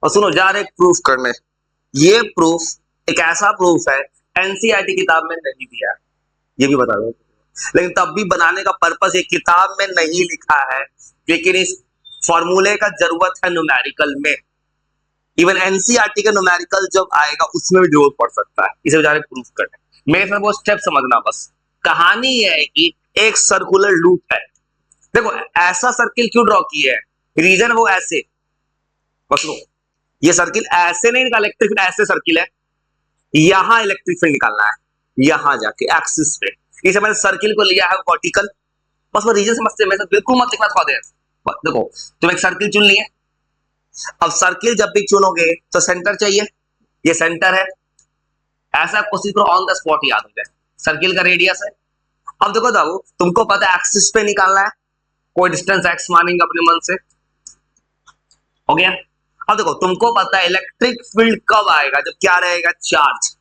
और सुनो जा रहे प्रूफ करने। ये प्रूफ एक ऐसा प्रूफ है एनसीईआरटी किताब में नहीं दिया है, ये भी बता दो। लेकिन तब भी बनाने का पर्पस ये किताब में नहीं लिखा है, लेकिन इस फॉर्मूले का जरूरत है न्यूमेरिकल में। इवन एनसीईआरटी का न्यूमेरिकल जब आएगा उसमें भी जरूरत पड़ सकता है, इसे बेचारे प्रूफ करने। मेरे साथ वो स्टेप समझना बस। कहानी ये है कि एक सर्कुलर लूप है। देखो ऐसा सर्किल क्यों ड्रॉ किया है, रीजन वो ऐसे, बस लो ये सर्किल ऐसे नहीं निकाला, इलेक्ट्रिक फील्ड ऐसे सर्किल है, यहां इलेक्ट्रिक फील्ड निकालना है, यहां जाके एक्सिस पे। इसे मैंने सर्किल को लिया है वर्टिकल, बस वो रीजन समझते हैं, बिल्कुल मत लिखना थोड़ा देर। देखो तुम एक सर्किल चुन लिए, अब सर्किल जब भी चुनोगे तो सेंटर चाहिए, ये सेंटर है, ऐसा कोशिश करो ऑन द स्पॉट याद हो जाए। सर्किल का रेडियस है। अब देखो दाऊ तुमको पता है एक्सिस पे निकालना है, कोई डिस्टेंस एक्स मानेंगे अपने मन से, हो गया। अब देखो तुमको पता है इलेक्ट्रिक फील्ड कब आएगा, जब क्या रहेगा, चार्ज।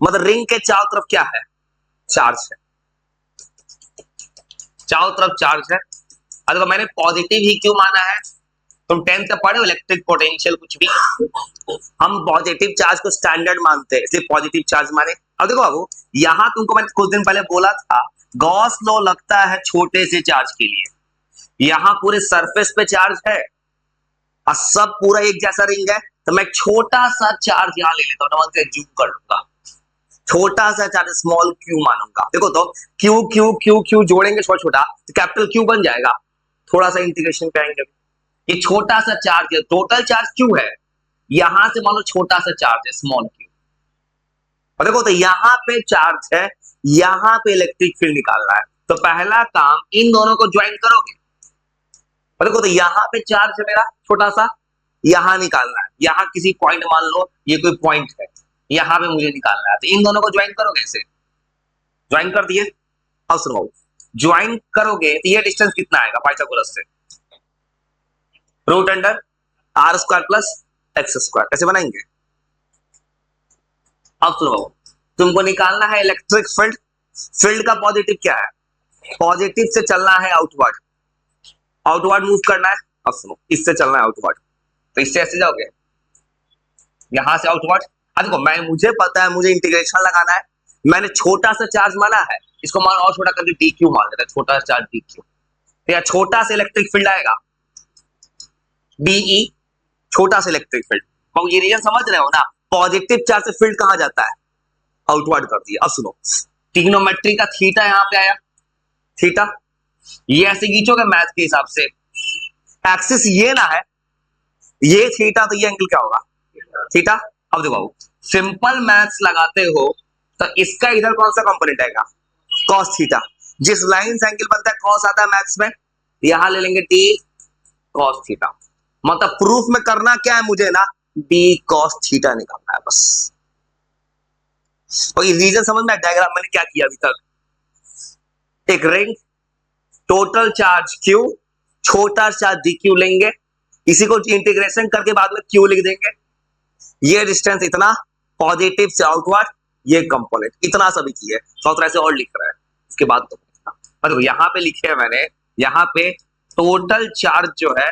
मतलब रिंग के चारों तरफ क्या है, चार्ज है, चारों तरफ चार्ज है। अब देखो मैंने पॉजिटिव ही क्यों माना है, तुम 10th तक पढ़े हो इलेक्ट्रिक पोटेंशियल कुछ भी, हम पॉजिटिव चार्ज को स्टैंडर्ड मानते हैं, इसलिए पॉजिटिव चार्ज माने। अब देखो बाबू यहां तुमको मैंने कुछ दिन पहले बोला था गॉस लॉ लगता है छोटे से चार्ज के लिए, यहां पूरे सरफेस पे चार्ज है और सब पूरा एक जैसा रिंग है, तो मैं छोटा सा चार्ज यहां ले लेता हूं, से जूम कर लूंगा, छोटा सा चार्ज स्मॉल क्यू मानूंगा। देखो तो क्यू क्यू क्यू क्यू जोड़ेंगे छोटा छोटा तो कैपिटल क्यू बन जाएगा, थोड़ा सा इंटीग्रेशन पे आएंगे। ये छोटा सा चार्ज है, टोटल चार्ज क्यू है, यहां से मान लो छोटा सा चार्ज है स्मॉल क्यू, और देखो तो यहां पे चार्ज है, यहां पे इलेक्ट्रिक फील्ड निकालना है। तो पहला काम इन दोनों को ज्वाइन करोगे, और देखो तो यहां पे चार्ज है मेरा छोटा सा, यहां निकालना है, यहां किसी पॉइंट मान लो ये कोई पॉइंट है, यहां पे मुझे निकालना है, तो इन दोनों को ज्वाइन करोगे, ऐसे ज्वाइन कर दिए। अब सुनो ज्वाइन करोगे तो ये डिस्टेंस कितना आएगा पाइथागोरस से, root under are square plus x square, कैसे बनाएंगे। अब सुनो तुमको निकालना है इलेक्ट्रिक फील्ड, फील्ड का पॉजिटिव क्या है, पॉजिटिव से चलना है आउटवर्ड, आउटवर्ड मूव करना है। अब सुनो इससे चलना है आउटवर्ड, तो इससे ऐसे जाओगे, यहां से आउटवर्ड। देखो मैं मुझे पता है मुझे इंटीग्रेशन लगाना है, मैंने छोटा सा चार्ज माना है, इसको मान और छोटा करके डी क्यू मान लेते हैं, छोटा सा चार्ज डी क्यू, तो यह छोटा सा इलेक्ट्रिक फील्ड आएगा डीई, छोटा सा इलेक्ट्रिक फील्ड। ये रीजन समझ रहे हो ना, पॉजिटिव चार्ज से फील्ड कहां जाता है, आउटवर्ड कर दिया। अब सुनो ट्रिग्नोमेट्री का थीटा यहां पे आया, थीटा ये ऐसे खींचोगे मैथ के हिसाब से, एक्सिस ये ना है, ये थीटा, तो ये एंगल क्या होगा, थीटा। अब देखो सिंपल मैथ्स लगाते हो तो इसका इधर कौन सा कंपोनेंट आएगा, कॉस थीटा, जिस लाइन से एंगल बनता है कॉस आता है मैथ्स में, यहां ले लेंगे डी कॉस थीटा। मतलब प्रूफ में करना क्या है मुझे ना, डी कॉस थीटा निकालना है बस। और ये रीजन समझ में, डायग्राम मैंने क्या किया अभी तक, एक रिंग, टोटल चार्ज क्यू, छोटा चार्ज डी क्यू लेंगे, इसी को इंटीग्रेशन करके बाद में क्यू लिख देंगे, ये डिस्टेंस इतना, पॉजिटिव से आउटवर्ड ये कंपोनेंट इतना, सभी किए सौ तरह से और लिख रहा है इसके बाद तो देखो यहां पे लिखे है मैंने, यहां पे टोटल चार्ज जो है,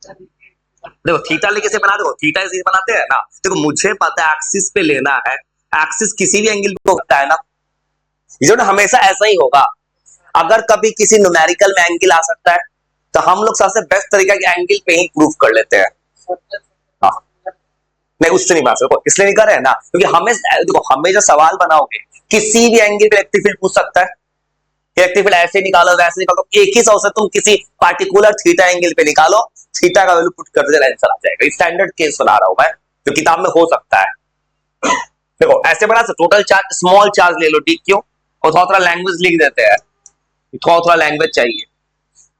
देखो थीटा लेके से बना दो, थीटा से बनाते हैं ना, देखो मुझे पता है एक्सिस पे लेना है, एक्सिस किसी भी एंगल पे होता है ना, ये जो हमेशा ऐसा ही होगा। अगर कभी किसी न्यूमेरिकल में एंगल आ सकता है तो हम लोग सबसे बेस्ट तरीका के एंगल पे ही प्रूफ कर लेते हैं। हाँ नहीं उससे नहीं बना सकते, इसलिए नहीं कर रहे हैं ना क्योंकि हमें देखो, हमें जो सवाल बनाओगे किसी भी एंगल पे इलेक्ट्रिक फील्ड पूछ सकता है, इलेक्ट्रिक फील्ड ऐसे निकालो वैसे निकालो, एक ही सौ से तुम किसी पार्टिकुलर थीटा एंगल पे निकालो, थीटा का वैल्यू पुट कर दे, आंसर आ जाएगा। स्टैंडर्ड केस बना रहा हूं मैं, जो किताब में हो सकता है। देखो ऐसे बना सकते, टोटल चार्ज स्मॉल चार्ज ले लो डी क्यू, और थोड़ा थोड़ा लैंग्वेज लिख देते हैं, थोड़ा थोड़ा लैंग्वेज चाहिए,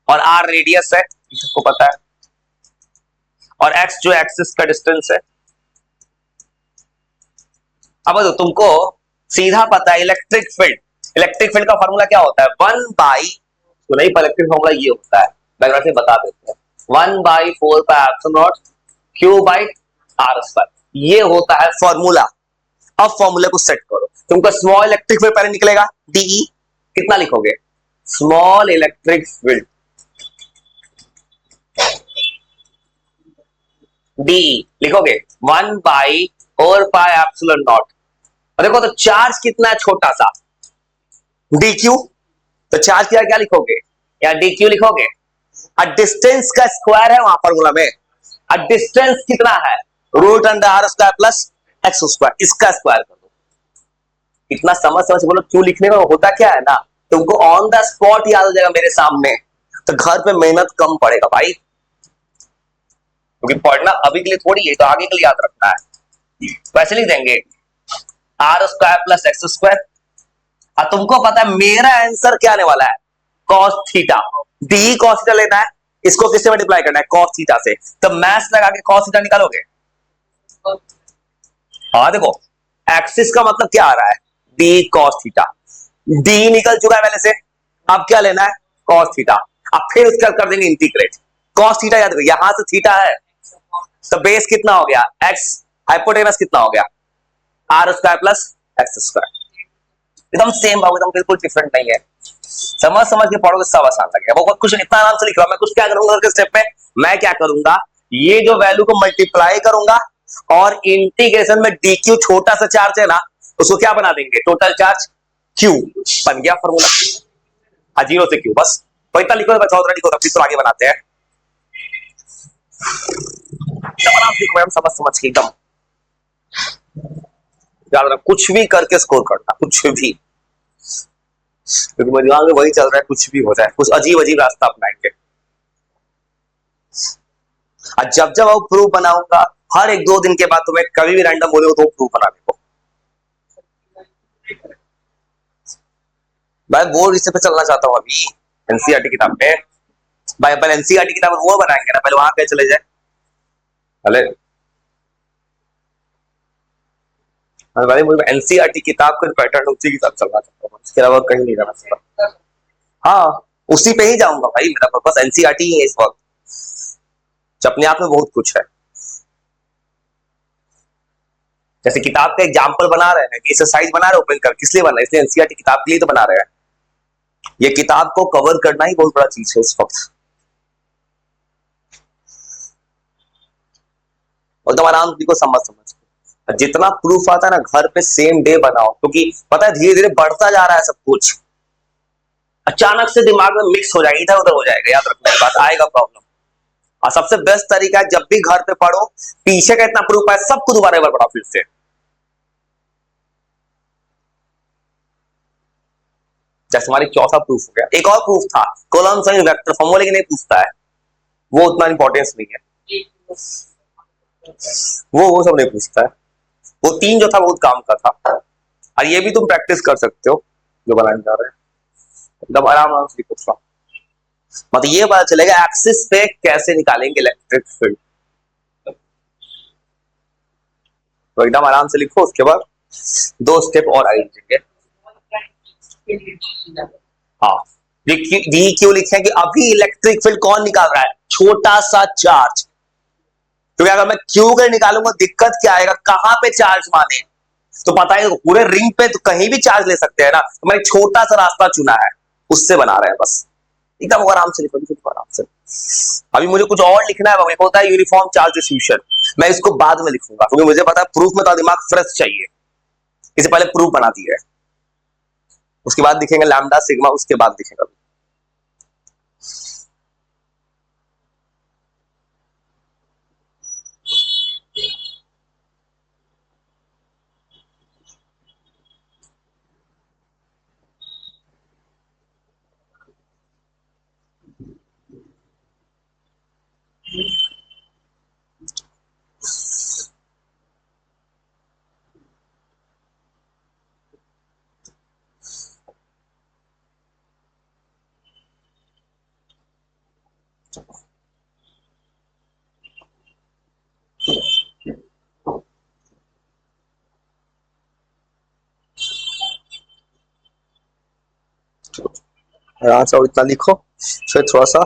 और आर रेडियस है इसको पता है, और एक्स जो एक्सिस का डिस्टेंस है। अब तो तुमको सीधा पता है इलेक्ट्रिक फील्ड, इलेक्ट्रिक फील्ड का फॉर्मूला क्या होता है, 1 तो नहीं, इलेक्ट्रिक फॉर्मूला ये होता है, मैं बता देते हैं, 1/4 क्यू बाई आर स्क्वायर, ये होता है फॉर्मूला। अब फॉर्मूले को सेट करो, तुमको स्मॉल इलेक्ट्रिक फील्ड पहले निकलेगा डीई, कितना लिखोगे, स्मॉल इलेक्ट्रिक फील्ड डी लिखोगे 1/4πε0। देखो तो चार्ज कितना है छोटा सा, डी क्यू। तो चार्ज क्या क्या लिखोगे, या डी क्यू लिखोगे। डिस्टेंस का स्क्वायर है वहां फॉर्मूला में। डिस्टेंस कितना है, √r² प्लस एक्स स्क्वायर, इसका स्क्वायर कर दो। इतना समझ समझ बोलो क्यों लिखने में होता क्या है ना, तुमको ऑन द स्पॉट याद हो जाएगा मेरे सामने, तो घर पे मेहनत कम पड़ेगा भाई, क्योंकि पढ़ना अभी के लिए थोड़ी है, तो आगे के लिए याद रखना है। वैसे लिख देंगे r² प्लस एक्स स्क्वायर। और तुमको पता है मेरा आंसर क्या आने वाला है, cos theta. D cos theta लेना है, इसको किससे मल्टीप्लाई करना है, cos थीटा से। तो मैथ्स लगा के cos थीटा निकालोगे। हाँ देखो एक्सिस का मतलब क्या आ रहा है, डी cos थीटा। डी निकल चुका है पहले से, अब क्या लेना है, cos थीटा। अब फिर उसका कर देंगे इंटीग्रेट। cos थीटा याद करो, यहां से थीटा है, तो बेस कितना हो गया x, हाइपोटेनस कितना हो गया r² प्लस एक्स स्क्वायर। एकदम सेम बाबू, एकदम बिल्कुल डिफरेंट नहीं है। समझ समझ के पढ़ोगे सब आसान लगेगा। बहुत कुछ इतना आराम से लिख रहा हूं मैं, कुछ क्या करूंगा के स्टेप में, मैं क्या करूंगा, ये जो वैल्यू को मल्टीप्लाई करूंगा और इंटीग्रेशन में डी क्यू छोटा सा चार्ज है ना, उसको क्या बना देंगे, टोटल चार्ज क्यू, बन गया फॉर्मूला। जीरो से क्यू, बस तो इतना लिखो, बस और लिखो, फिर तो आगे बनाते हैं। आराम से लिखो, समझ समझ के एकदम याद रखना, कुछ भी करके स्कोर करना, कुछ भी, क्योंकि मेरे दिमाग में वही चल रहा है, कुछ भी हो जाए, कुछ अजीब अजीब रास्ता अपनाएंगे। और जब जब वो प्रूफ बनाऊंगा, हर 1-2 दिन के बाद तुम्हें कभी भी रैंडम बोले तो प्रूफ बना देखो। भाई बोर्ड इससे पे चलना चाहता हूँ अभी, एनसीईआरटी किताब पे। भाई पहले एनसीईआरटी किताब वो बनाएंगे ना, पहले वहां पे चले जाए पहले। भाई मुझे एनसीईआरटी किताब का पैटर्न उसी के साथ चलना चाहता हूँ, इसके अलावा कहीं नहीं जाना चाहता। हाँ उसी पे ही जाऊंगा भाई, मेरा पर्पस एनसीईआरटी ही है इस वक्त, अपने आप में बहुत कुछ है। जैसे किताब का एग्जाम्पल बना रहे हैं, एक्सरसाइज बना रहे हैं ओपन कर, किस लिए बना रहे हैं, इसलिए एनसीईआरटी किताब के लिए तो बना रहे हैं। ये किताब को कवर करना ही बहुत बड़ा चीज है इस वक्त, एकदम आराम को समझ समझ। जितना प्रूफ आता है ना घर पे सेम डे बनाओ, क्योंकि पता है धीरे धीरे बढ़ता जा रहा है सब कुछ, अचानक से दिमाग में मिक्स हो जाएगा, इधर उधर हो जाएगा, याद रखने की बात, आएगा प्रॉब्लम। और सबसे बेस्ट तरीका है जब भी घर पे पढ़ो, पीछे का इतना प्रूफ है सबको दोबारा एक बार पढ़ाओ फिर से। जैसे हमारी चौथा प्रूफ हो गया, एक और प्रूफ था कॉलम साइन वेक्टर फॉर्म, वो लेकिन नहीं पूछता है, वो उतना इंपॉर्टेंस नहीं है, वो सब नहीं पूछता है। वो 3 जो था बहुत काम का था, और ये भी तुम प्रैक्टिस कर सकते हो जो बनाने जा रहे हैं, एकदम आराम आराम से लिखो। मतलब ये पता चलेगा एक्सिस पे कैसे निकालेंगे इलेक्ट्रिक फील्ड, तो एकदम आराम से लिखो। उसके बाद 2 स्टेप और आगे लिखेंगे। हाँ डी क्यों लिखे कि अभी इलेक्ट्रिक फील्ड कौन निकाल रहा है, छोटा सा चार्ज, क्योंकि अगर मैं क्यू कर निकालूंगा दिक्कत क्या आएगा, कहां पे चार्ज माने, तो पता है पूरे रिंग पे तो कहीं भी चार्ज ले सकते हैं ना, तो मैंने छोटा सा रास्ता चुना है, उससे बना रहे हैं बस। एकदम आराम से लिखो, आराम से। अभी मुझे कुछ और लिखना है, मुझे होता है यूनिफॉर्म चार्ज डिस्ट्रीब्यूशन, मैं इसको बाद में लिखूंगा, क्योंकि मुझे पता है प्रूफ में तो दिमाग फ्रेश चाहिए, इससे पहले प्रूफ बना दी है, उसके बाद दिखेंगे लैम्डा सिग्मा, उसके बाद दिखेगा। आराम से और इतना लिखो, फिर थोड़ा सा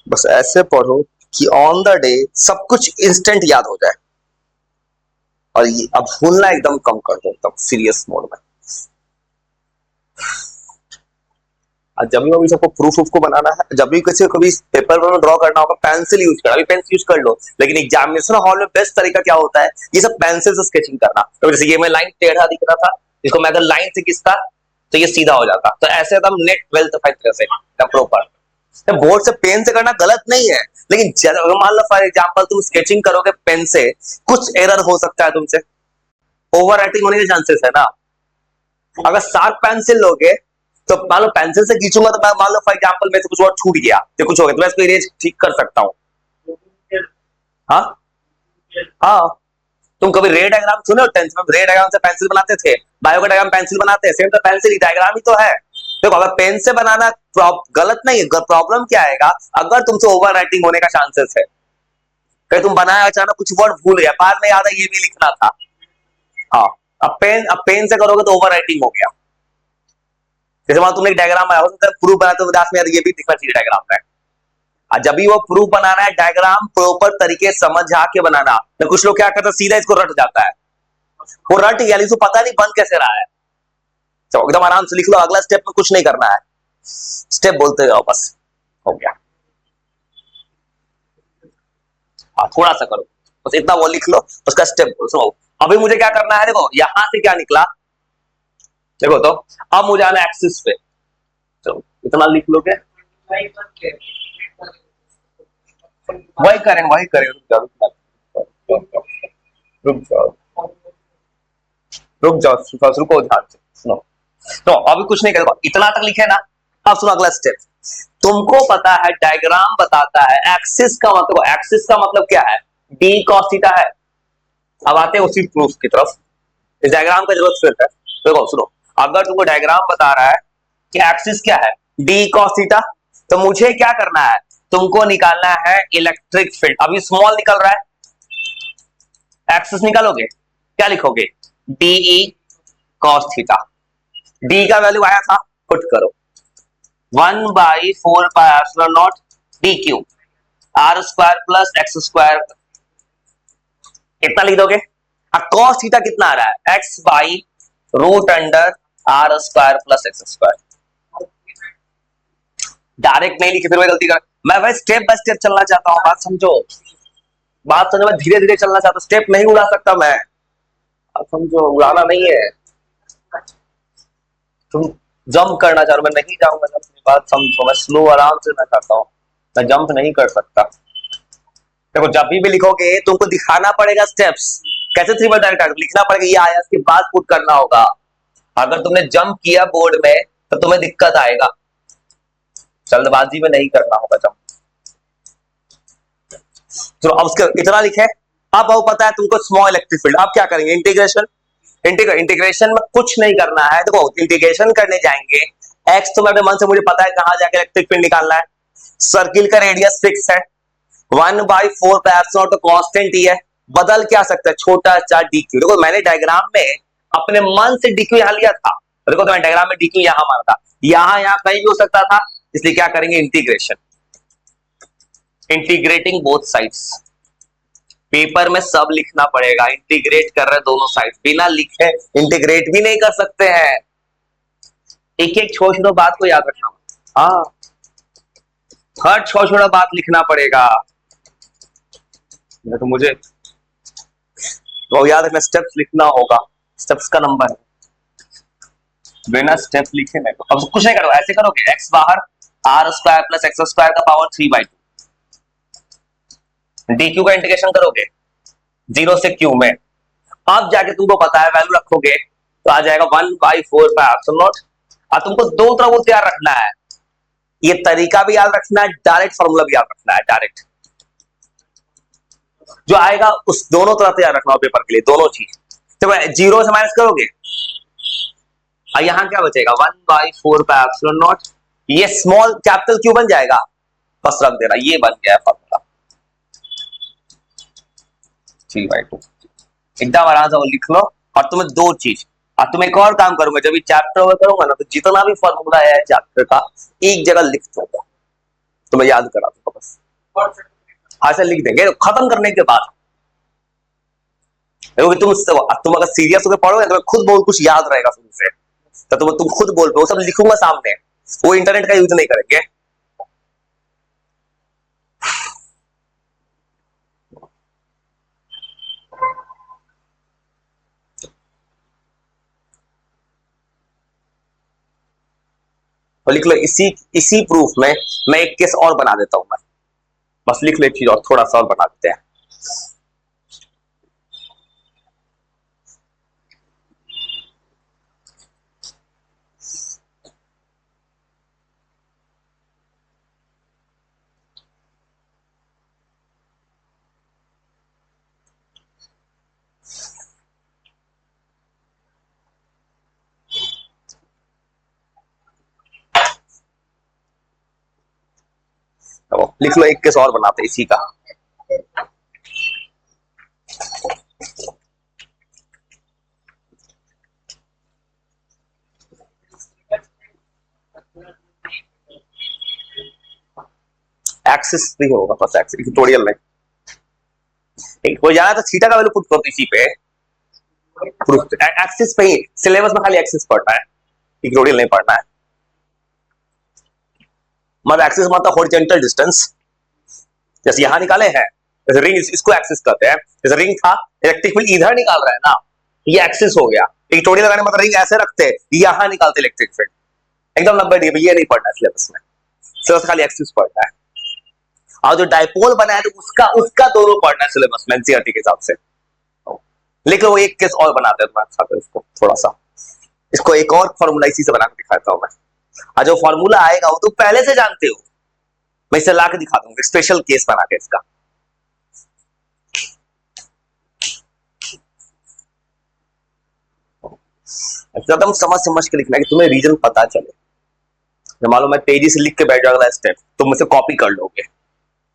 बस ऐसे पढ़ो कि ऑन द डे सब कुछ इंस्टेंट याद हो जाए, और ये अब भूलना एकदम कम कर दो, एकदम सीरियस मोड में। जब भी अभी सबको प्रूफ को बनाना है, जब भी किसी को भी पेपर पर ड्रॉ करना होगा, पेंसिल यूज करना, अभी पेंसिल यूज कर लो, लेकिन एग्जामिनेशन हॉल में बेस्ट तरीका क्या होता है, ये सब पेंसिल से स्केचिंग करना। तो जैसे ये मैं लाइन टेढ़ा दिख रहा था, इसको मैं अगर लाइन से खींचता तो ये सीधा हो जाता। तो ऐसे एकदम नेट ट्वेल्थ तरह से प्रॉपर। बोर्ड से पेन से करना गलत नहीं है, लेकिन मान लो फॉर एग्जाम्पल तुम स्केचिंग करोगे पेन से, कुछ एरर हो सकता है तुमसे, ओवर राइटिंग होने के चांसेस है ना। अगर शार्प पेंसिल लोगे तो मान लो पेंसिल से खींचूंगा तो मान लो फॉर एग्जांपल में से कुछ और छूट गया या कुछ हो गया तो मैं इसको इरेज ठीक कर सकता हूं। हाँ हाँ, तुम कभी रे डायग्राम सुने हो? टेंथ में रे डायग्राम से पेंसिल बनाते थे, बायो का डायग्राम पेंसिल बनाते हैं, सेम तो पेंसिल ही डायग्राम ही तो है। देखो अगर पेन से बनाना गलत नहीं है, प्रॉब्लम क्या आएगा, अगर तुमसे ओवर राइटिंग होने का चांसेस है, कहीं तुम बनाया अचानक कुछ वर्ड भूल गया, बाद में याद है ये भी लिखना था। हाँ, अब पेन से करोगे तो ओवर राइटिंग हो गया। जैसे मान तुमने एक डायग्राम बनाया, प्रूफ बनाते हो दास में ये भी दिखना चाहिए डायग्राम में। और जब भी वो प्रूफ बनाना है, डायग्राम प्रॉपर तरीके समझ के बनाना। तो कुछ लोग क्या करते हैं, सीधा इसको रट जाता है, वो रट गया, इसको पता नहीं बन कैसे रहा है। तो एकदम आराम से लिख लो, अगला स्टेप में कुछ नहीं करना है, स्टेप बोलते जाओ, बस हो गया। थोड़ा सा करो, बस इतना वो लिख लो, उसका स्टेप सुनो। अभी मुझे क्या करना है, देखो यहां से क्या निकला, देखो तो अब मुझे आना एक्सिस पे, चलो इतना लिख लोगे, वही करें रुक जाओ रुको ध्यान से सुनो। तो अभी कुछ नहीं करेगा, इतना तक लिखे ना। अब सुनो अगला स्टेप, तुमको पता है डायग्राम बताता है एक्सिस का मतलब, एक्सिस का मतलब क्या है, डी कॉस थीटा है। अब आते हैं उसी प्रूफ की तरफ, इस डायग्राम का जरूरत सिर्फ है। देखो सुनो, अगर तुमको डायग्राम बता रहा है कि एक्सिस क्या है, डी कॉस थीटा, तो मुझे क्या करना है, तुमको निकालना है इलेक्ट्रिक फील्ड। अभी स्मॉल निकल रहा है, एक्सिस निकालोगे क्या लिखोगे, डीई कॉस थीटा। डी का वैल्यू आया था, पुट करो 1/4πε0 D Q R square plus x square, कितना लिख दोगे। कॉस थीटा कितना आ रहा है, X by root under are square plus x square. Direct नहीं लिखे, फिर मैं गलती कर, मैं भाई स्टेप बाय स्टेप चलना चाहता हूं, बात समझो, मैं धीरे धीरे चलना चाहता हूं, स्टेप नहीं उड़ा सकता मैं, अब समझो, उड़ाना नहीं है। तुम जंप करना चाहो, मैं नहीं जाऊंगा, अपनी बात समझो, मैं स्लो आराम से मैं करता हूँ, मैं जंप नहीं कर सकता। देखो जब भी लिखोगे तुमको दिखाना पड़ेगा स्टेप्स, कैसे 3 बार डायरेक्ट लिखना पड़ेगा, ये आया इसके बाद पुट करना होगा। अगर तुमने जंप किया बोर्ड में तो तुम्हें दिक्कत आएगा, जल्दबाजी में नहीं करना होगा जंप। तो अब उसके इतना लिखे, अब वो पता है तुमको स्मॉल इलेक्ट्रिक फील्ड, अब क्या करेंगे, इंटीग्रेशन। इंटीग्रेशन में कुछ नहीं करना है, देखो इंटीग्रेशन करने जाएंगे, एक्स तो मेरे मन से मुझे पता है कहां जाके इलेक्ट्रिक फील्ड निकालना है, सर्किल का रेडियस फिक्स है 1/4πε0 तो कांस्टेंट ही है, बदल क्या सकता है, छोटा सा डी क्यू। देखो मैंने डायग्राम में अपने मन से डी क्यू यहां लिया था, देखो तो मैं डायग्राम में डी क्यू यहां माना था, यहां कहीं भी हो सकता था, इसलिए क्या करेंगे, integration, integrating both sides. Paper में सब लिखना पड़ेगा, इंटीग्रेट कर रहे दोनों साइड, बिना लिखे इंटीग्रेट भी नहीं कर सकते हैं। एक एक छोटा छोटा बात को याद रखना, हाँ हर छोटा छोटा बात लिखना पड़ेगा, तो मुझे वो याद रखना, स्टेप्स लिखना होगा, स्टेप्स का नंबर है, बिना स्टेप लिखे नहीं। अब कुछ नहीं करो, ऐसे करोगे, एक्स बाहर r square plus x square का पावर 3/2, डी क्यू का इंटीग्रेशन करोगे 0 से क्यू में, अब जाके तुमको पता है वैल्यू रखोगे तो आ जाएगा 1/4πε0। और तुमको दो तरह को तैयार रखना है, ये तरीका भी याद रखना है, डायरेक्ट फॉर्मूला भी याद रखना है, डायरेक्ट जो आएगा उस दोनों तरह तैयार रखना हो पेपर के लिए, दोनों चीज। तो 0 से माइनस करोगे और यहां क्या बचेगा, 1/4πε0, ये स्मॉल कैपिटल क्यू बन जाएगा, बस रख देना, ये बन गया फॉर्मूला 3/2, एकदम आराम से वो लिख लो। और तुम्हें दो चीज, और तुम एक और काम करूंगा, जब ये चैप्टर में करूंगा ना, तो जितना भी फॉर्मूला है चैप्टर का एक जगह लिख दूंगा, तो मैं याद करा दूंगा बस, ऐसे लिख देंगे खत्म करने के बाद। क्योंकि तुम अगर सीरियस होकर पढ़ोगे तो खुद बहुत कुछ याद रहेगा शुरू से, तो तुम खुद बोल पे वो सब लिखूंगा सामने, वो इंटरनेट का यूज नहीं करेंगे। और लिख लो इसी इसी प्रूफ में मैं एक केस और बना देता हूं मैं, बस लिख लो एक चीज और थोड़ा सा और बना देते हैं। तो लिख लो एक केस और बनाते हैं इसी का। एक्सिस नहीं होगा, बस एक्सिस ट्यूटोरियल में एक हो जाना तो थीटा का वैल्यू पुट करो इसी पे, प्रूफ एक्सिस पे ही, सिलेबस में खाली एक्सिस पढ़ना है, ट्यूटोरियल नहीं पढ़ना है। मतलब एक्सिस मतलब हॉरिजॉन्टल डिस्टेंस, जैसे यहां निकाले हैं, जैसे रिंग इसको एक्सिस कहते हैं, जैसे रिंग था इलेक्ट्रिक फील्ड इधर निकाल रहा है ना, ये एक्सिस हो गया। ट्यूटोरियल लगाने मतलब रिंग ऐसे रखते यहां निकालते इलेक्ट्रिक फील्ड, एकदम 90 डिग्री, ये नहीं पढ़ना सिलेबस में, सिलेबस खाली एक्सिस पढ़ना है। और जो डायपोल बना है तो उसका उसका दोनों पढ़ना है सिलेबस में एनसीईआरटी के हिसाब से। लेकिन वो एक केस और बनाते हैं तुम्हारे साथ, इसको थोड़ा सा, इसको एक और फॉर्मूला इसी से बना के दिखाता हूं मैं, और जो फॉर्मूला आएगा वो तुम पहले से जानते हो, मैं इसे ला के दिखा दूंगा स्पेशल केस बना के इसका। एकदम समझ समझ के लिखना है कि तुम्हें रीजन पता चले। मान लो मैं तेजी से लिख के बैठ जाऊंगा स्टेप, तुम मुझसे कॉपी कर लोगे।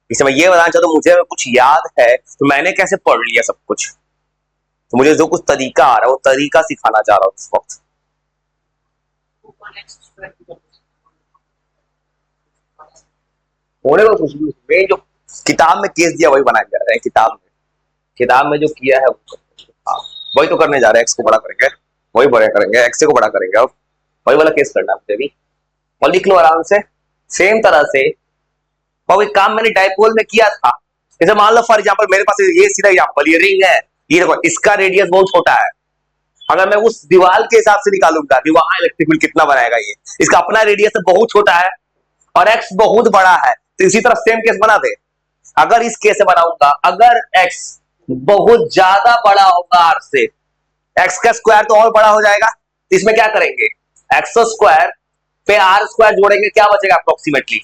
इसे मैं ये बताना चाहता हूँ, मुझे कुछ याद है तो मैंने कैसे पढ़ लिया सब कुछ, तो मुझे जो कुछ तरीका आ रहा है वो तरीका सिखाना चाह रहा हूँ इस वक्त। होने को कुछ भी जो किताब में केस दिया वही बनाया जा रहा है, किताब में जो किया है हाँ, वही तो करने जा रहे हैं। एक्स को बड़ा करेंगे, वही बड़ा करेंगे, एक्स को बड़ा करेंगे, अब वही वाला केस करना है मुझे भी। और लिख लो आराम से सेम तरह से, और एक काम मैंने डायपोल में किया था। जैसे मान लो फॉर एग्जांपल मेरे पास ये सीधा एग्जांपल, ये रिंग है, ये देखो इसका रेडियस बहुत छोटा है, अगर मैं उस दीवार के हिसाब से निकालूंगा कि वहां इलेक्ट्रिक फील्ड कितना बनाएगा, ये इसका अपना रेडियस बहुत छोटा है और एक्स बहुत बड़ा है, तो इसी तरह सेम केस बना दे। अगर इस केस से बनाऊंगा, अगर एक्स बहुत ज्यादा बड़ा होगा आर से, एक्स का स्क्वायर तो और बड़ा हो जाएगा, तो इसमें क्या करेंगे, एक्स स्क्वायर पे आर स्क्वायर जोड़ेंगे, क्या बचेगा अप्रोक्सीमेटली,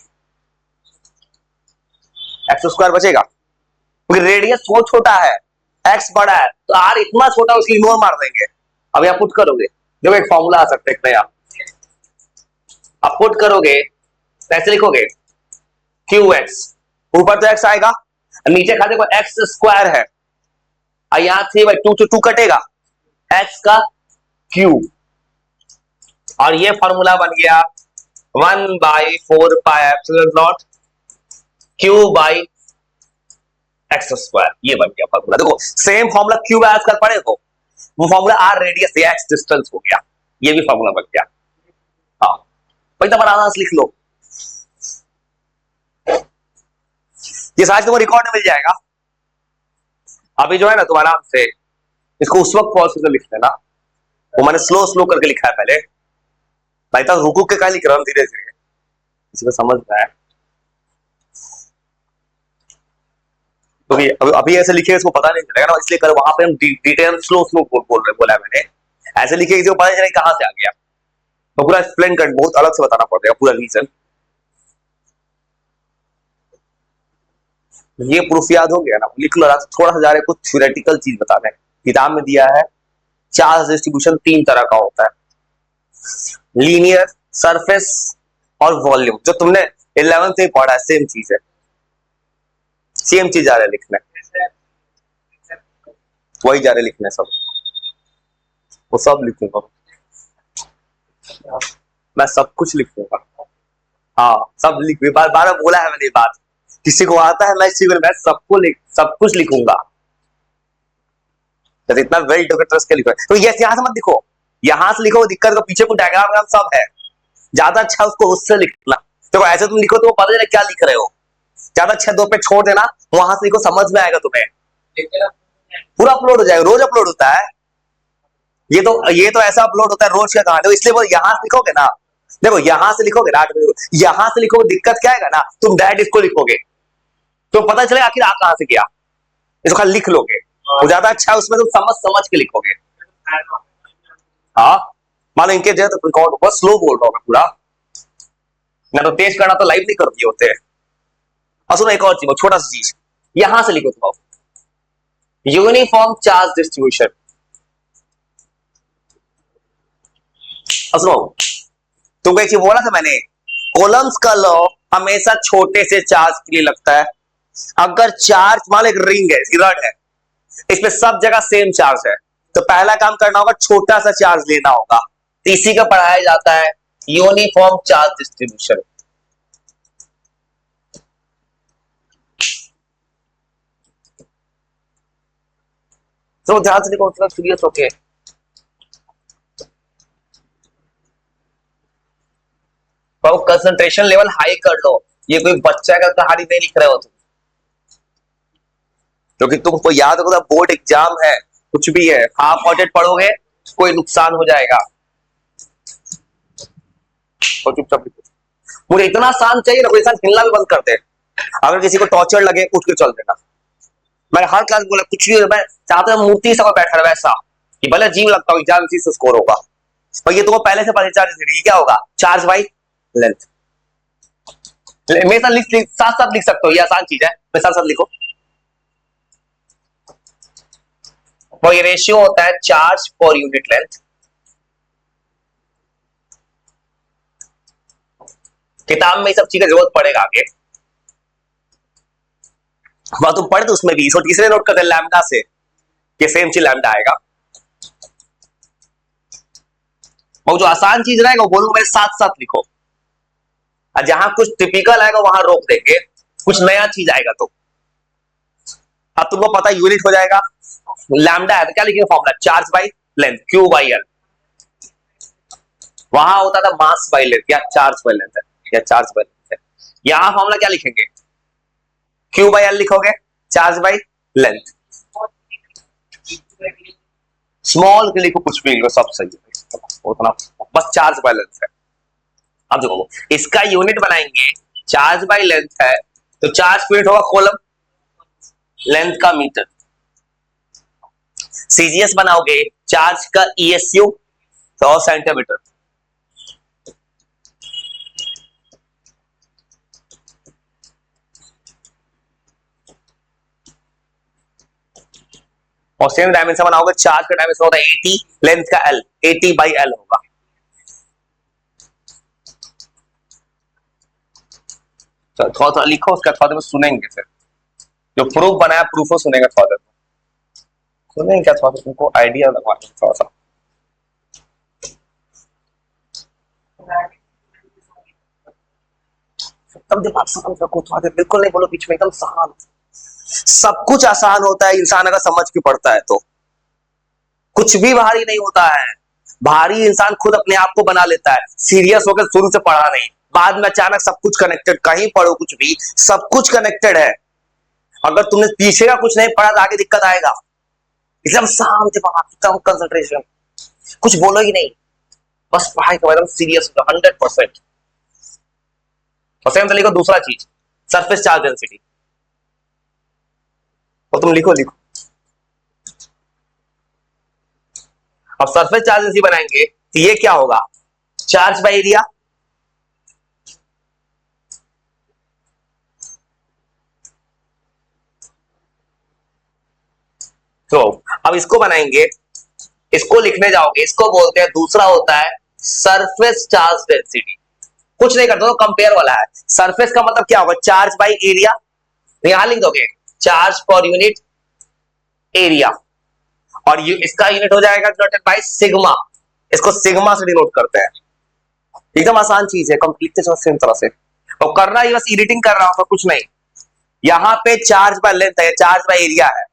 एक्स स्क्वायर बचेगा, क्योंकि रेडियस बहुत छोटा है, एक्स बड़ा है, तो आर इतना छोटा उसकी इग्नोर मार देंगे। अब यहां पुट करोगे, देखो एक फॉर्मूला आ सकता है एक नया, अब पुट करोगे ऐसे लिखोगे क्यू एक्स, ऊपर तो एक्स आएगा, नीचे खाते को एक्स स्क्वायर है, और यहां 3/2 से 2 कटेगा, एक्स का क्यूब, और ये फॉर्मूला बन गया 1/4 pi epsilon not Q by x square, ये बन गया फॉर्मूला। देखो सेम फॉर्मूला क्यू बाय कर पड़े हो, वो फॉर्मूला आर रेडियस या एक्स डिस्टेंस हो गया, ये भी फॉर्मूला बन गया। हाँ भाई तब आराम से लिख लो, ये सारे तुमको रिकॉर्ड में मिल जाएगा। अभी जो है ना तुम आराम से इसको उस वक्त पॉज करके लिख लेना, वो मैंने स्लो स्लो करके लिखा है पहले, भाई तक रुकू के क्या लिख रहा हूँ धीरे धीरे, किसी को समझ में आया। क्योंकि अभी ऐसे लिखे इसको पता नहीं चलेगा ना, इसलिए कर वहां पे हम डिटेल स्लो स्लो बोल रहे, बोला है मैंने, ऐसे लिखे किसी को पता नहीं चलेगा कहां से आ गया, तो पूरा एक्सप्लेन कर बहुत अलग से बताना पड़ेगा पूरा रीजन। ये प्रूफ याद हो गया ना, लिख लो, थोड़ा सा जा रहे कुछ थ्योरेटिकल चीज बताना है। किताब में दिया है चार्ज डिस्ट्रीब्यूशन 3 तरह का होता है, लीनियर, सरफेस और वॉल्यूम, जो तुमने 11th में पढ़ा है, सेम चीज है, सेम चीज जा रहा है लिखना, वही जा रहे लिखना सब, वो सब लिखूंगा मैं, सब कुछ लिखूंगा। हाँ सब लिख, बार बार बोला है मैंने बात, किसी को आता है मैं सबको सब कुछ लिखूंगा। जैसे इतना वेल डेवलप्ड के लिखो, तो ये यहां से मत लिखो, यहां से लिखो, दिक्कत का पीछे को डायग्राम सब है, ज्यादा अच्छा उसको उससे लिखना। देखो ऐसे तुम लिखो तो पता चले क्या लिख रहे हो, ज्यादा अच्छा दो पे छोड़ देना, वहां से लिखो, समझ में आएगा तुम्हें, पूरा अपलोड हो जाएगा, रोज अपलोड होता है ये तो ऐसा अपलोड होता है रोज का कहां, तो इसलिए वो यहां से लिखोगे ना, देखो यहां से लिखोगे ना, यहां से लिखोगे, दिक्कत क्या है ना, तुम डायरेक्ट इसको लिखोगे तो पता चलेगा आखिर आ कहां से किया, इसको खाली लिख लोगे, वो ज्यादा अच्छा है, उसमें तुम समझ समझ के लिखोगे। हाँ मानो इनके जो तो रिकॉर्ड बहुत स्लो बोल रहा हूँ मैं पूरा, मैं तो तेज करना तो लाइव नहीं कर दिए होते हैं। और सुनो एक और चीज, छोटा सा चीज, यहां से लिखो तुम, यूनिफॉर्म चार्ज डिस्ट्रीब्यूशन। सुनो तुमको एक चीज बोला था मैंने, कोलम्स का लॉ हमेशा छोटे से चार्ज के लिए लगता है। अगर चार्ज मान लो एक रिंग है, रड है, इसमें सब जगह सेम चार्ज है, तो पहला काम करना होगा छोटा सा चार्ज लेना होगा, तो इसी का पढ़ाया जाता है यूनिफॉर्म चार्ज डिस्ट्रीब्यूशन। तो ध्यान से देखो, सीरियस होके, तो कंसंट्रेशन लेवल हाई कर लो, ये कोई बच्चा का कहानी नहीं लिख रहे हो तुम, क्योंकि तुमको याद होगा बोर्ड एग्जाम है, कुछ भी है, हाफ हार्टेड पढ़ोगे कोई नुकसान हो जाएगा, तो चुपचाप लिखो। मुझे इतना शांत चाहिए ना, कोई इंसान हिलना भी बंद कर दे, अगर किसी को टॉर्चर लगे उठ के चल देना। मैंने हर क्लास बोला कुछ भी, मैं चाहता हूं मूर्ति सब बैठा रहा वैसा कि भले जीव लगता हो, एग्जाम इसी से स्कोर होगा, और ये तुमको पहले से पता चार्ज क्या होगा, चार्ज बाई लेंथ। मेरे साथ साथ साथ लिख सकते हो, ये आसान चीज है, मेरे साथ साथ लिखो। वो ये रेशियो होता है चार्ज पर यूनिट लेंथ। किताब में सब चीज का जरूरत पड़ेगा आगे, वह तुम पढ़े तो उसमें भी इसको तीसरे नोट करते लैम्डा से, ये सेम चीज लैम्डा आएगा। वो जो आसान चीज रहेगा वो बोलूंगा मेरे साथ साथ लिखो, और जहां कुछ टिपिकल आएगा वहां रोक देंगे, कुछ नया चीज आएगा तो। अब तुमको पता यूनिट हो जाएगा, लैम्डा है तो क्या लिखेंगे formula, charge by length, Q by L, वहां होता था मास बाई लेंथ या चार्ज बाई लेंथ है, या चार्ज बाई लेंथ है, यहां फॉर्मूला क्या लिखेंगे, क्यू बाई एल लिखोगे, चार्ज बाई लेंथ, स्मॉल के लिखो कुछ भी लिखो सब सही है, उतना बस चार्ज बाई लेंथ है। अब देखो इसका यूनिट बनाएंगे, चार्ज बाई लेंथ है तो चार्ज यूनिट होगा कॉलम, लेंथ का मीटर, सीजीएस बनाओगे चार्ज का ईएसयू 100 सेंटीमीटर, और सेम डायमेंशन बनाओगे, चार्ज का डायमेंशन होता है 80, लेंथ का एल, 80 बाई एल होगा। थोड़ा थोड़ा लिखो, उसका थोड़ा देर सुनेंगे, फिर जो प्रूफ बनाया प्रूफो सुनेगा, थोड़ा देर सुनेंगे क्या, थोड़ा तुमको आइडिया लगवा थोड़ा सा। तब दिमाग शांत रखो थोड़ा देर, बिल्कुल नहीं बोलो बीच में, एकदम शांत। सब कुछ आसान होता है इंसान अगर समझ के पढ़ता है तो, कुछ भी भारी नहीं होता है, भारी इंसान खुद अपने आप को बना लेता है, सीरियस होकर शुरू से पढ़ा नहीं, बाद में अचानक सब कुछ कनेक्टेड, कहीं पढ़ो कुछ भी सब कुछ कनेक्टेड है, अगर तुमने पीछे का कुछ नहीं पढ़ा तो आगे दिक्कत आएगा, एकदम शांत एकदम कंसंट्रेशन, कुछ बोलो ही नहीं, बस पढ़ाई को एकदम सीरियस 100%। और सेम लिखो दूसरा चीज, सरफेस चार्ज डेंसिटी, और तुम लिखो लिखो, अब सरफेस चार्ज डेंसिटी बनाएंगे तो ये क्या होगा, चार्ज बाय एरिया, तो अब इसको बनाएंगे, इसको लिखने जाओगे, इसको बोलते हैं, दूसरा होता है सरफेस चार्ज डेंसिटी, कुछ नहीं करते, तो कंपेयर वाला है, सरफेस का मतलब क्या होगा, चार्ज बाय एरिया, यहां लिख दोगे चार्ज पर यूनिट एरिया, और इसका यूनिट हो जाएगा डिनोटेड बाय सिग्मा, इसको सिग्मा से डिनोट करते हैं, एकदम आसान चीज है, कंप्लीट सेम तरह से, और करना ही बस एडिटिंग कर रहा हूं तो कुछ नहीं, यहां पे चार्ज बाय लेंथ है, चार्ज बाय एरिया है,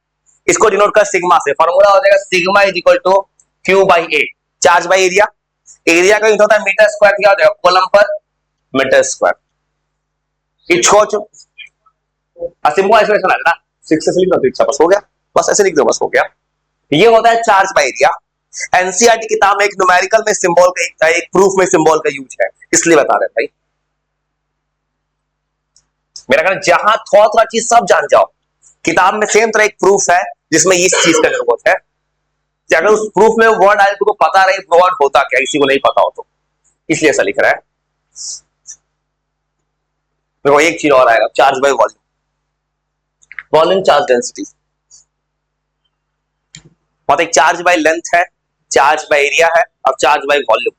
इसको डिनोट कर सिग्मा से, फॉर्मूला हो जाएगा sigma is equal to Q by A, charge by area. Area का यूनिट होता है मीटर स्क्वायर, क्या हो जाएगा कूलम पर मीटर स्क्वायर। इसको सिंपल एक्सप्रेशन है ना, 6 से लिख दो, बस हो गया, बस ऐसे लिख दो, बस हो गया। ये होता है चार्ज बाय एरिया। एनसीईआरटी किताब में एक न्यूमेरिकल में सिंबल का एक प्रूफ में सिंबल का यूज है, इसलिए बता रहे भाई। मेरा कहना जहां थोड़ा थोड़ा चीज सब जान जाओ, किताब में सेम तरह एक प्रूफ है जिसमें इस चीज का जरूरत है, अगर उस प्रूफ में वर्ड आए तो पता रहे वर्ड होता क्या, किसी को नहीं पता हो तो, इसलिए ऐसा लिख रहा है। देखो एक चीज और आएगा, charge by volume, volume charge density, मतलब एक चार्ज बाय लेंथ है, चार्ज बाय एरिया है, और चार्ज बाय वॉल्यूम,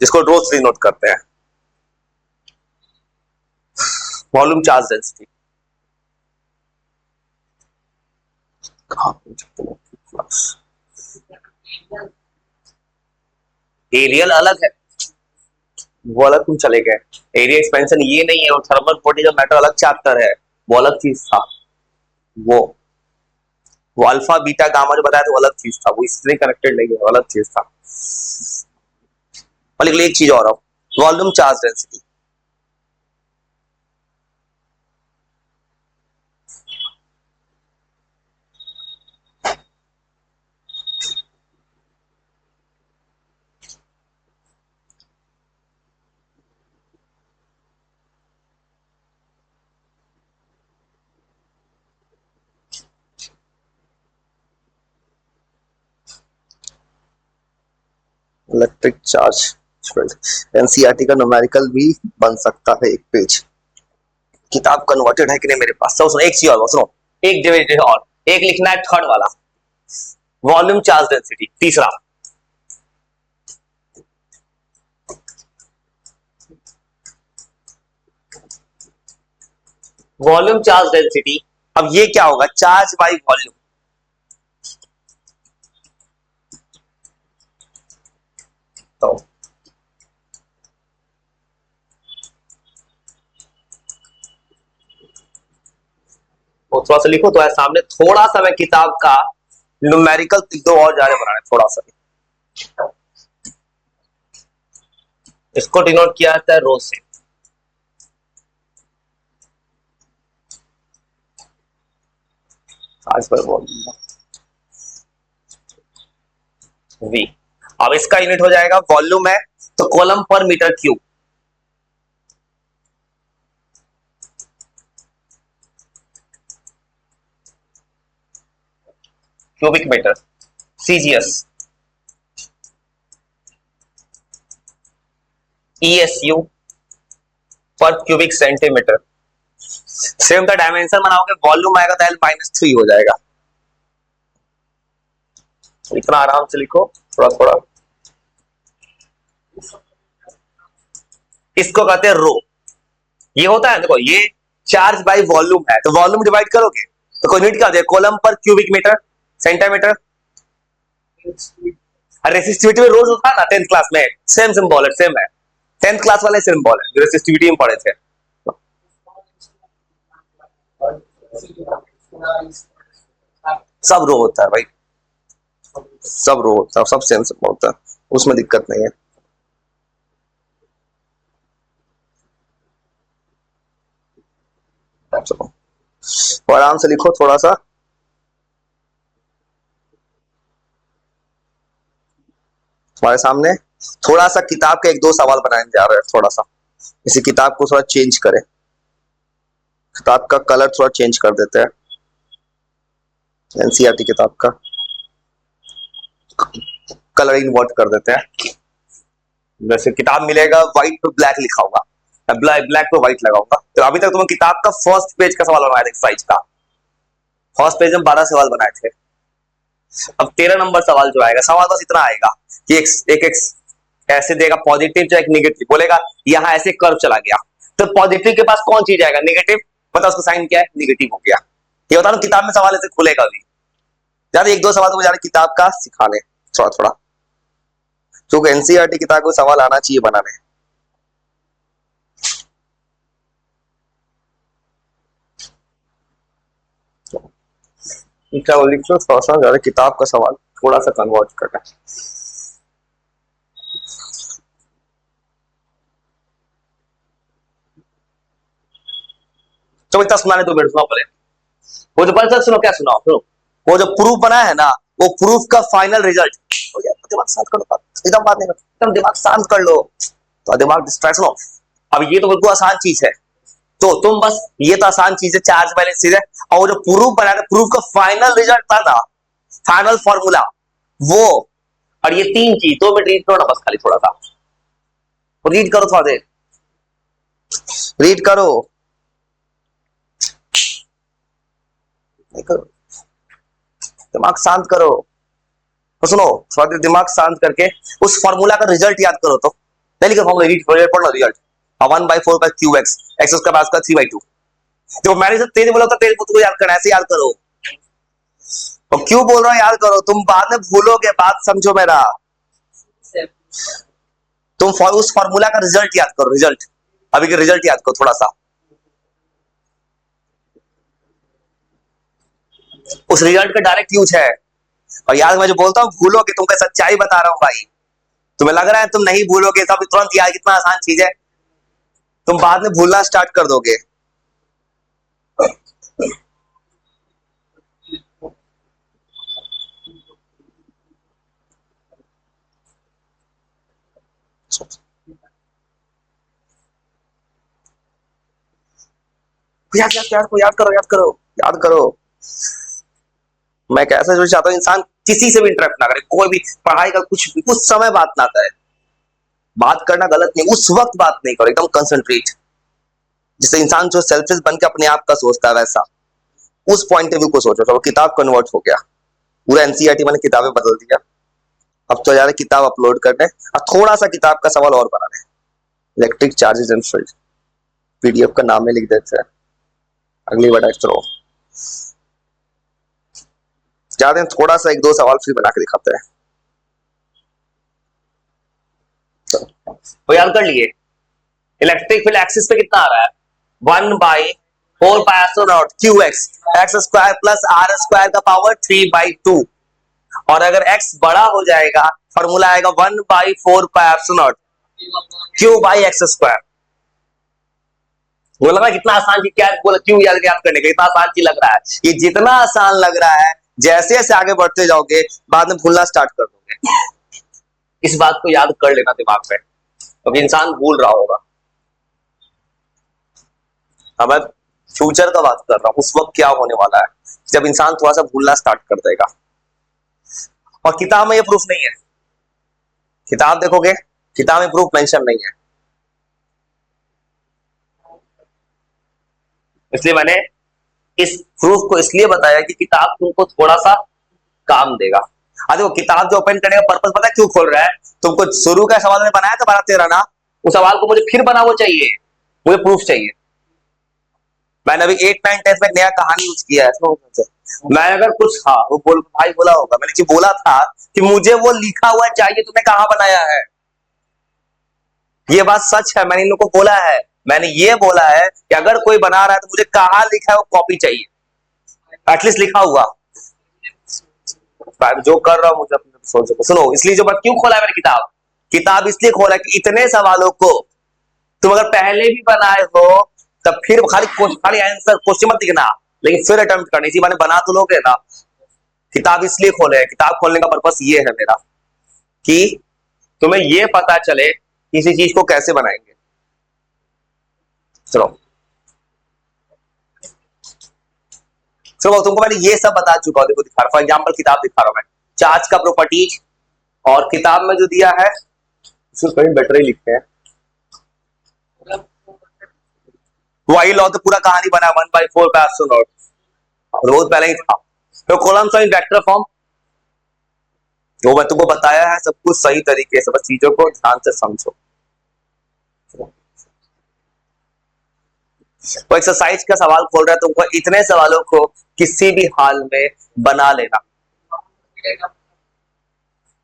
जिसको रो से डिनोट करते हैं, वॉल्यूम चार्ज डेंसिटी। एरियल अलग है, वो अलग तुम चले गए, एरिया एक्सपेंशन ये नहीं है, और थर्मल पोटेंशियल मैटर अलग चैप्टर है, वो अलग चीज था। वो अल्फा बीटा गामा जो बताया था वो अलग चीज था, वो इससे कनेक्टेड नहीं है, वो अलग चीज था। और एक चीज और, volume charge density, electric charge, NCERT का न्यूमेरिकल भी बन सकता है एक पेज। किताब कन्वर्टेड है कि नहीं मेरे पास, तो सुनो एक चीज और, सुनो एक डिविजन और, एक लिखना है थर्ड वाला, वॉल्यूम चार्ज डेंसिटी, तीसरा वॉल्यूम चार्ज डेंसिटी। अब ये क्या होगा, चार्ज बाय वॉल्यूम, तो थोड़ा सा लिखो तो सामने, थोड़ा सा मैं किताब का न्यूमेरिकल दो और जा रहे बनाने, थोड़ा सा इसको डिनोट किया जाता है रो से, चार्ज बाय वॉल्यूम वी। अब इसका यूनिट हो जाएगा, वॉल्यूम है तो coulomb per metre cube, cubic metre, CGS, ESU per cubic centimetre. Same का डायमेंशन बनाओगे, वॉल्यूम आएगा तो L-3 हो जाएगा। इतना आराम से लिखो, थोड़ा थोड़ा, इसको कहते हैं रो। ये होता है देखो, ये चार्ज बाय वॉल्यूम है, तो वॉल्यूम डिवाइड करोगे तो कोई यूनिट क्या होता है, कॉलम पर क्यूबिक मीटर सेंटीमीटर। रेसिस्टिविटी में रोज होता है ना 10th क्लास में, सेम सिंबल है, सेम है, 10th क्लास वाले सिंबल है जो रेसिस्टिविटी में पढ़े थे। सब रो होता है भाई, सब रो होता है, सब सेम सिंबल होता है, उसमें दिक्कत नहीं है। चलो आराम से लिखो थोड़ा सा, तुम्हारे सामने थोड़ा सा किताब के एक दो सवाल बनाने जा रहे हैं, थोड़ा सा इसी किताब को थोड़ा चेंज करें, किताब का कलर थोड़ा चेंज कर देते हैं, एनसीईआरटी किताब का कलरिंग वर्ड कर देते हैं। जैसे किताब मिलेगा व्हाइट पे ब्लैक लिखा होगा, ब्लैक पे व्हाइट लगाऊंगा, तो अभी तक तुम्हें किताब का फर्स्ट पेज का सवाल बनाया था एक्सरसाइज का, फर्स्ट पेज में 12 सवाल बनाए थे। अब 13 नंबर सवाल जो आएगा, सवाल बस इतना आएगा कि एक ऐसे देगा पॉजिटिव चाहे निगेटिव, बोलेगा यहाँ ऐसे कर्व चला गया, तो पॉजिटिव के पास कौन चीज आएगा, निगेटिव, पता उसका साइन क्या है, निगेटिव हो गया। ये बता रहा हूं किताब में सवाल ऐसे खुलेगा भी, ज्यादा एक दो सवाल तो मुझे किताब का सिखा ले थोड़ा थोड़ा, क्योंकि एनसीईआरटी किताब को सवाल आना चाहिए बनाने। क्या लिख लो, थोड़ा सा ज्यादा किताब का सवाल थोड़ा सा कन्वर्ट करना है। तो इतना सुनाने दो, मेरे सुनाओ पहले। वो जो पहले सुनो, क्या सुनाओ सुनो। वो जो प्रूफ बना है ना, वो प्रूफ का फाइनल रिजल्ट। दिमाग शांत कर लो, एकदम बात नहीं, एकदम दिमाग शांत कर लो, तो दिमाग डिस्ट्रैक्शन हो। अब ये तो बिल्कुल आसान चीज है, तो तुम बस, ये तो आसान चीज है, चार्ज बैलेंस चीज है। और वो जो प्रूफ बनाया, प्रूफ का फाइनल रिजल्ट था ना, फाइनल फॉर्मूला, वो। और ये तीन चीज 2 मिनट रीड करो ना, बस खाली थोड़ा सा रीड करो, थोड़ा देर रीड करो। दिमाग शांत करो, तो सुनो, थोड़ा देर दिमाग शांत करके उस फॉर्मूला का रिजल्ट याद करो। तो नहीं लिखा फॉर्मूला, रीड पढ़ लो रिजल्ट। 1/4 का क्यू एक्स, एक्स उसका पास का 3/2। जो मैंने सब तेज बोला था, तेज को याद करना, ऐसे याद करो। तो क्यों बोल रहा हूं याद करो, तुम बाद में भूलोगे, बात समझो मेरा। तुम उस फॉर्मूला का रिजल्ट याद करो, रिजल्ट, अभी के रिजल्ट याद करो थोड़ा सा। उस रिजल्ट का डायरेक्ट यूज है। और याद, मैं जो बोलता हूँ भूलोगे, तुमको सच्चाई बता रहा हूँ भाई। तुम्हें लग रहा है तुम नहीं भूलोगे, सब तुरंत याद, कितना आसान चीज है, तुम बाद में भूलना स्टार्ट कर दोगे। याद याद याद याद करो, याद करो, याद करो। मैं कैसे जो चाहता हूँ, इंसान किसी से भी इंटरेक्ट ना करे, कोई भी पढ़ाई का कुछ भी, उस समय बात ना करे। बात करना गलत नहीं, उस वक्त बात नहीं करो, एकदम कंसंट्रेट। जिससे इंसान जो सेल्फिश बन के अपने आप का सोचता है, वैसा उस पॉइंट ऑफ व्यू को सोचो। तो वो किताब कन्वर्ट हो गया, पूरा एनसीईआरटी मैंने किताबें बदल दिया। अब तो यार किताब अपलोड करने, अब थोड़ा सा किताब का सवाल और बनाना है। Electric charges and field, PDF का नाम में लिख देते हैं, अगली बार थ्रो जाते हैं। थोड़ा सा 1-2 सवाल फिर बना के दिखाते हैं। तो याद कर लिए, इलेक्ट्रिक फील्ड एक्सिस पे कितना आ रहा है, 1/4 Q x, x square plus R square का पावर 3/2। और अगर x बड़ा हो जाएगा, फॉर्मूला आएगा 1/4 क्यू बाई एक्स स्क्वायर। वो लग रहा है कितना आसान चीज, क्या बोला क्यों याद करने का, इतना आसान चीज लग रहा है। ये जितना आसान लग रहा है, जैसे जैसे आगे बढ़ते जाओगे, बाद में भूलना स्टार्ट कर दोगे। इस बात को याद कर लेना दिमाग में, क्योंकि इंसान भूल रहा होगा। अब मैं फ्यूचर का बात कर रहा हूं, उस वक्त क्या होने वाला है जब इंसान थोड़ा सा भूलना स्टार्ट कर देगा। और किताब में ये प्रूफ नहीं है, किताब देखोगे, किताब में प्रूफ मेंशन नहीं है। इसलिए मैंने इस प्रूफ को इसलिए बताया कि किताब तुमको थोड़ा सा काम देगा। देखो, किताब जो ओपन करने का पर्पस पता है क्यों खोल रहा है, तुमको शुरू का सवाल में बनाया था 12-13 ना, उस सवाल को मुझे फिर बना, वो चाहिए, मुझे प्रूफ चाहिए। मैंने अभी 8-9-10 में नया कहानी यूज किया है। मैं अगर कुछ, हाँ वो भाई बोला होगा, मैंने बोला था कि मुझे वो लिखा हुआ चाहिए, तुमने कहां बनाया है। ये बात सच है, मैंने इन लोगों को बोला है, मैंने ये बोला है कि अगर कोई बना रहा है तो मुझे कहां लिखा है वो कॉपी चाहिए, एटलीस्ट लिखा हुआ। जो कर रहा हूं मुझे सोच सको, सुनो। इसलिए जो बात क्यों खोला है मैंने किताब, किताब इसलिए खोला कि इतने सवालों को तुम अगर पहले भी बनाए हो, तब फिर खाली आंसर क्वेश्चन मत लिखना, लेकिन फिर अटेम्प्ट करना, इसी बारे बना तो लोगे ना। किताब इसलिए खोले है, किताब खोलने का पर्पस ये है मेरा कि तुम्हें ये पता चले किसी चीज को कैसे बनाएंगे। चलो चलो, तुमको मैंने ये सब बता चुका हूं, देखो दिखा रहा, फॉर एग्जाम्पल किताब दिखा रहा हूं मैं, चार्ज का प्रॉपर्टीज। और किताब में जो दिया है उसको कहीं बेटर ही लिखते हैं, वही लॉ तो पूरा कहानी बना 1/4 का एस्ट्रोनॉट, रोज पहले ही था। तो कॉलम साइन वेक्टर फॉर्म, जो मैं तुमको बताया है सब कुछ सही तरीके से, बस चीजों को ध्यान से समझो। तो एक्सरसाइज का सवाल खोल रहा है, तुमको इतने सवालों को किसी भी हाल में बना लेना,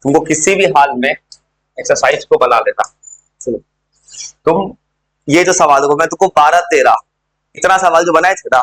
तुमको किसी भी हाल में एक्सरसाइज को बना लेना। सुनो, तुम ये जो सवाल को मैं तुमको 12-13 इतना सवाल जो बनाए थे ना,